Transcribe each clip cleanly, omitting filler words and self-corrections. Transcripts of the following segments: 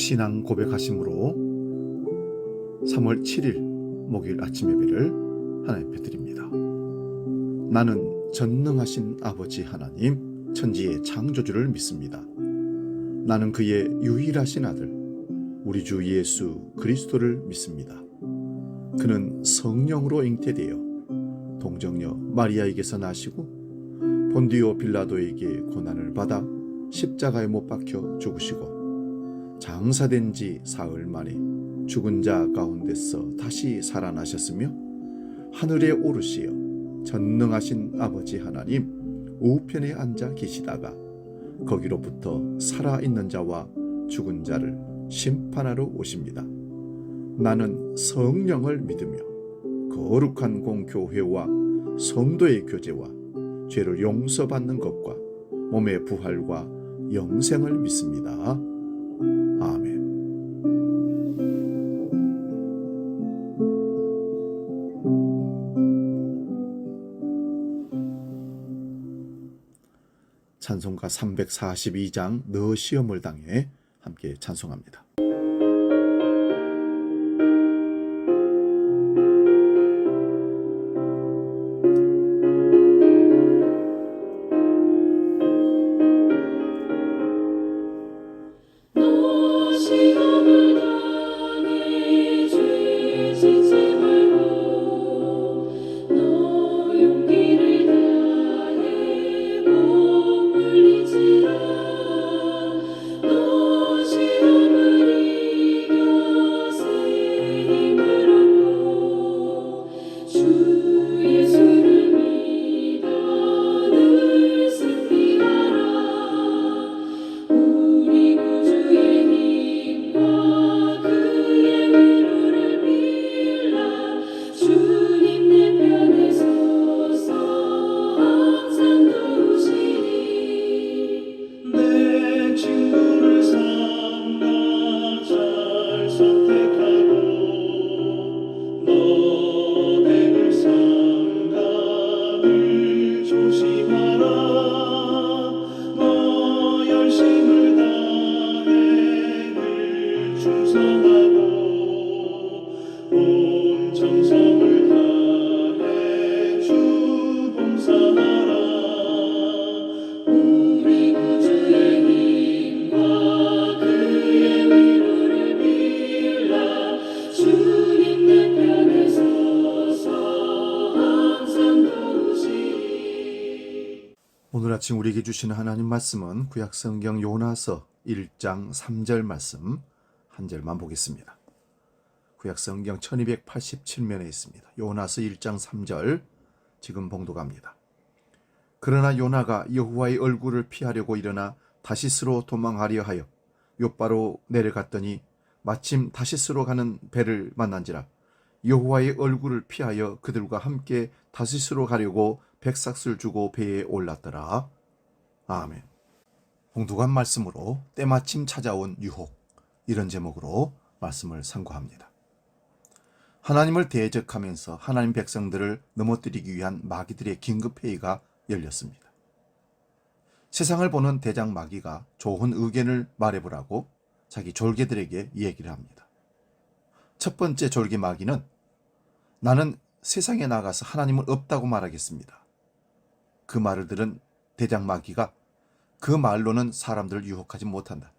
신앙 고백하심으로 3월 7일 목요일 아침 예배를 하나님 앞에 드립니다. 나는 전능하신 아버지 하나님 천지의 창조주를 믿습니다. 나는 그의 유일하신 아들 우리 주 예수 그리스도를 믿습니다. 그는 성령으로 잉태되어 동정녀 마리아에게서 나시고 본디오 빌라도에게 고난을 받아 십자가에 못 박혀 죽으시고 장사된 지 사흘 만에 죽은 자 가운데서 다시 살아나셨으며 하늘에 오르시어 전능하신 아버지 하나님 우편에 앉아 계시다가 거기로부터 살아있는 자와 죽은 자를 심판하러 오십니다. 나는 성령을 믿으며 거룩한 공교회와 성도의 교제와 죄를 용서받는 것과 몸의 부활과 영생을 믿습니다. 아멘. 찬송가 342장 너 시험을 당해 함께 찬송합니다. 오늘 아침 우리에게 주시는 하나님 말씀은 구약성경 요나서 1장 3절 말씀 한 절만 보겠습니다. 구약성경 1287면에 있습니다. 요나서 1장 3절 지금 봉독합니다. 그러나 요나가 여호와의 얼굴을 피하려고 일어나 다시스로 도망하려 하여 욥바로 내려갔더니 마침 다시스로 가는 배를 만난지라 여호와의 얼굴을 피하여 그들과 함께 다시스로 가려고 백삭을 주고 배에 올랐더라. 아멘. 봉독한 말씀으로 때마침 찾아온 유혹, 이런 제목으로 말씀을 상고합니다. 하나님을 대적하면서 하나님 백성들을 넘어뜨리기 위한 마귀들의 긴급회의가 열렸습니다. 세상을 보는 대장 마귀가 좋은 의견을 말해보라고 자기 졸개들에게 얘기를 합니다. 첫 번째 졸개 마귀는 나는 세상에 나가서 하나님은 없다고 말하겠습니다. 그 말을 들은 대장 마귀가 그 말로는 사람들을 유혹하지 못한다.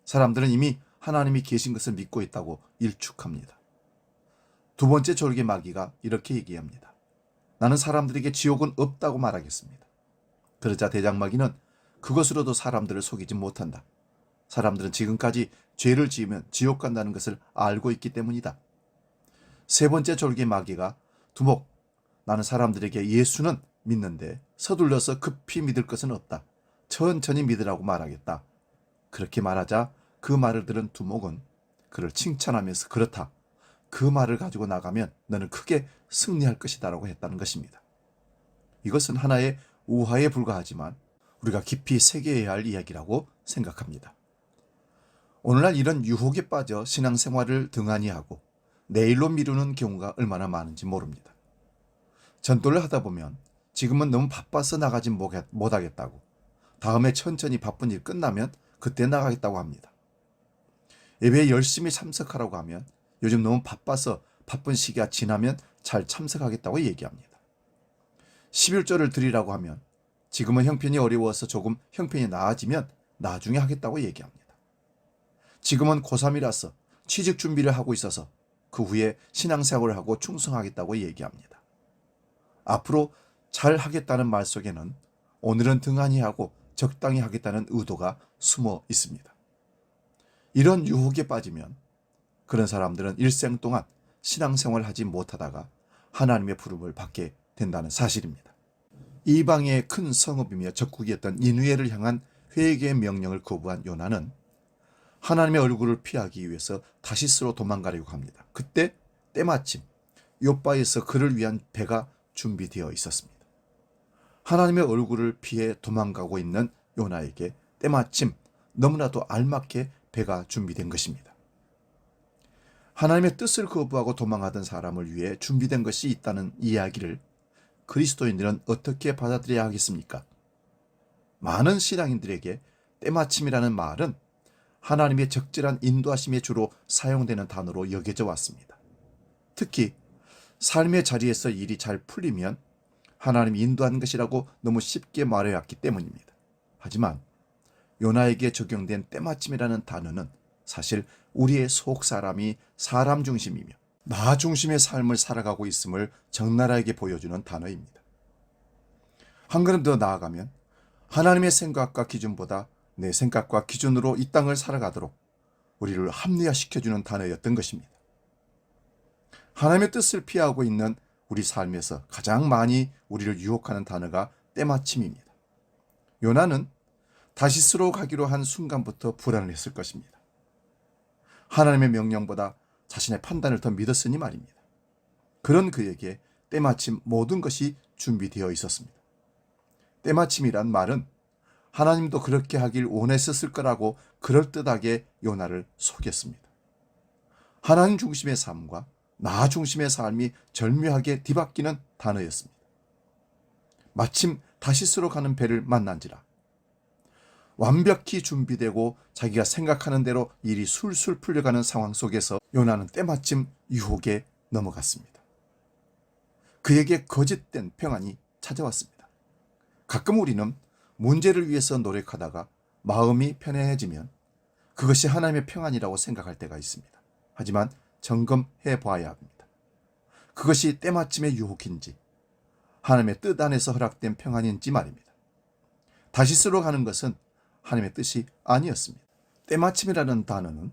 사람들은 이미 하나님이 계신 것을 믿고 있다고 일축합니다. 두 번째 졸개 마귀가 이렇게 얘기합니다. 나는 사람들에게 지옥은 없다고 말하겠습니다. 그러자 대장 마귀는 그것으로도 사람들을 속이지 못한다. 사람들은 지금까지 죄를 지으면 지옥 간다는 것을 알고 있기 때문이다. 세 번째 졸개 마귀가 두목, 나는 사람들에게 예수는 믿는데 서둘러서 급히 믿을 것은 없다. 천천히 믿으라고 말하겠다. 그렇게 말하자 그 말을 들은 두목은 그를 칭찬하면서 그렇다. 그 말을 가지고 나가면 너는 크게 승리할 것이다 라고 했다는 것입니다. 이것은 하나의 우화에 불과하지만 우리가 깊이 새겨야 할 이야기라고 생각합니다. 오늘날 이런 유혹에 빠져 신앙생활을 등한히 하고 내일로 미루는 경우가 얼마나 많은지 모릅니다. 전도를 하다 보면 지금은 너무 바빠서 나가지 못하겠다고, 다음에 천천히 바쁜 일 끝나면 그때 나가겠다고 합니다. 예배에 열심히 참석하라고 하면 요즘 너무 바빠서 바쁜 시기가 지나면 잘 참석하겠다고 얘기합니다. 11조를 드리라고 하면 지금은 형편이 어려워서 조금 형편이 나아지면 나중에 하겠다고 얘기합니다. 지금은 고3이라서 취직 준비를 하고 있어서 그 후에 신앙생활을 하고 충성하겠다고 얘기합니다. 앞으로 잘 하겠다는 말 속에는 오늘은 등한히 하고 적당히 하겠다는 의도가 숨어 있습니다. 이런 유혹에 빠지면 그런 사람들은 일생 동안 신앙생활을 하지 못하다가 하나님의 부름을 받게 된다는 사실입니다. 이방의 큰 성읍이며 적국이었던 니느웨를 향한 회개의 명령을 거부한 요나는 하나님의 얼굴을 피하기 위해서 다시스로 도망가려고 합니다. 그때 때마침 요바에서 그를 위한 배가 준비되어 있었습니다. 하나님의 얼굴을 피해 도망가고 있는 요나에게 때마침 너무나도 알맞게 배가 준비된 것입니다. 하나님의 뜻을 거부하고 도망하던 사람을 위해 준비된 것이 있다는 이야기를 그리스도인들은 어떻게 받아들여야 하겠습니까? 많은 신앙인들에게 때마침이라는 말은 하나님의 적절한 인도하심에 주로 사용되는 단어로 여겨져 왔습니다. 특히 삶의 자리에서 일이 잘 풀리면 하나님이 인도한 것이라고 너무 쉽게 말해왔기 때문입니다. 하지만 요나에게 적용된 때마침이라는 단어는 사실 우리의 속 사람이 사람 중심이며 나 중심의 삶을 살아가고 있음을 적나라하게 보여주는 단어입니다. 한 걸음 더 나아가면 하나님의 생각과 기준보다 내 생각과 기준으로 이 땅을 살아가도록 우리를 합리화시켜주는 단어였던 것입니다. 하나님의 뜻을 피하고 있는 우리 삶에서 가장 많이 우리를 유혹하는 단어가 때마침입니다. 요나는 다시스로 가기로 한 순간부터 불안을 했을 것입니다. 하나님의 명령보다 자신의 판단을 더 믿었으니 말입니다. 그런 그에게 때마침 모든 것이 준비되어 있었습니다. 때마침이란 말은 하나님도 그렇게 하길 원했었을 거라고 그럴듯하게 요나를 속였습니다. 하나님 중심의 삶과 나 중심의 삶이 절묘하게 뒤바뀌는 단어였습니다. 마침 다시스로 가는 배를 만난지라. 완벽히 준비되고 자기가 생각하는 대로 일이 술술 풀려가는 상황 속에서 요나는 때마침 유혹에 넘어갔습니다. 그에게 거짓된 평안이 찾아왔습니다. 가끔 우리는 문제를 위해서 노력하다가 마음이 편해지면 그것이 하나님의 평안이라고 생각할 때가 있습니다. 하지만 점검해 봐야 합니다. 그것이 때마침의 유혹인지 하나님의 뜻 안에서 허락된 평안인지 말입니다. 다시스로 가는 것은 하나님의 뜻이 아니었습니다. 때마침이라는 단어는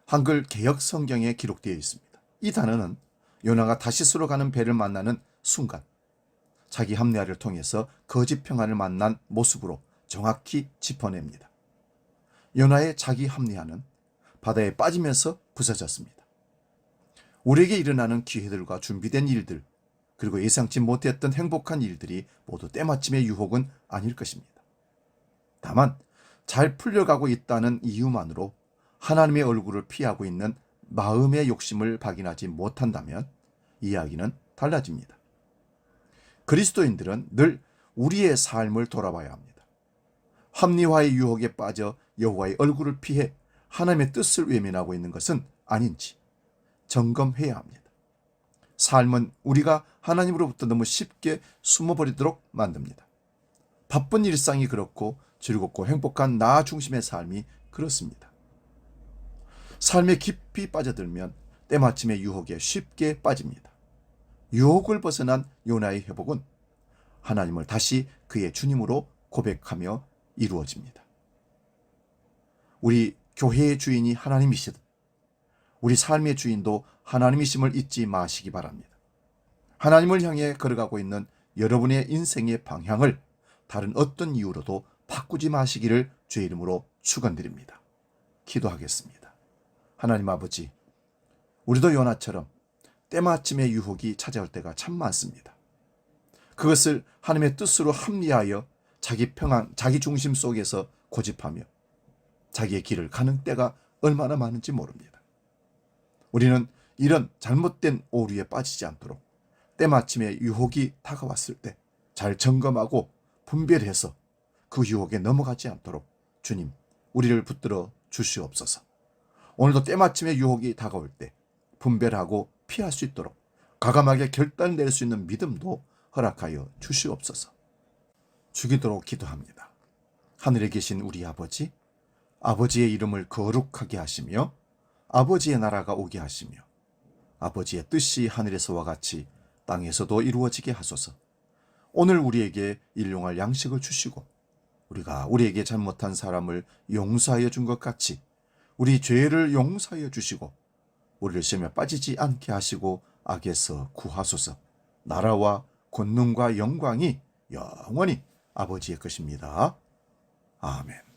한글 개역 성경에 기록되어 있습니다. 이 단어는 요나가 다시스로 가는 배를 만나는 순간 자기 합리화를 통해서 거짓 평안을 만난 모습으로 정확히 짚어냅니다. 요나의 자기 합리화는 바다에 빠지면서 부서졌습니다. 우리에게 일어나는 기회들과 준비된 일들, 그리고 예상치 못했던 행복한 일들이 모두 때마침의 유혹은 아닐 것입니다. 다만 잘 풀려가고 있다는 이유만으로 하나님의 얼굴을 피하고 있는 마음의 욕심을 발견하지 못한다면 이야기는 달라집니다. 그리스도인들은 늘 우리의 삶을 돌아봐야 합니다. 합리화의 유혹에 빠져 여호와의 얼굴을 피해 하나님의 뜻을 외면하고 있는 것은 아닌지 점검해야 합니다. 삶은 우리가 하나님으로부터 너무 쉽게 숨어버리도록 만듭니다. 바쁜 일상이 그렇고 즐겁고 행복한 나 중심의 삶이 그렇습니다. 삶에 깊이 빠져들면 때마침의 유혹에 쉽게 빠집니다. 유혹을 벗어난 요나의 회복은 하나님을 다시 그의 주님으로 고백하며 이루어집니다. 우리 교회의 주인이 하나님이시듯 우리 삶의 주인도 하나님이심을 잊지 마시기 바랍니다. 하나님을 향해 걸어가고 있는 여러분의 인생의 방향을 다른 어떤 이유로도 바꾸지 마시기를 주의 이름으로 축원드립니다. 기도하겠습니다. 하나님 아버지, 우리도 요나처럼 때마침의 유혹이 찾아올 때가 참 많습니다. 그것을 하나님의 뜻으로 합리하여 자기 평안, 자기 중심 속에서 고집하며 자기의 길을 가는 때가 얼마나 많은지 모릅니다. 우리는 이런 잘못된 오류에 빠지지 않도록 때마침의 유혹이 다가왔을 때 잘 점검하고 분별해서 그 유혹에 넘어가지 않도록 주님, 우리를 붙들어 주시옵소서. 오늘도 때마침에 유혹이 다가올 때 분별하고 피할 수 있도록 과감하게 결단을 낼 수 있는 믿음도 허락하여 주시옵소서. 주기도록 기도합니다. 하늘에 계신 우리 아버지, 아버지의 이름을 거룩하게 하시며 아버지의 나라가 오게 하시며 아버지의 뜻이 하늘에서와 같이 땅에서도 이루어지게 하소서. 오늘 우리에게 일용할 양식을 주시고 우리가 우리에게 잘못한 사람을 용서하여 준 것 같이 우리 죄를 용서하여 주시고 우리를 시험에 빠지지 않게 하시고 악에서 구하소서. 나라와 권능과 영광이 영원히 아버지의 것입니다. 아멘.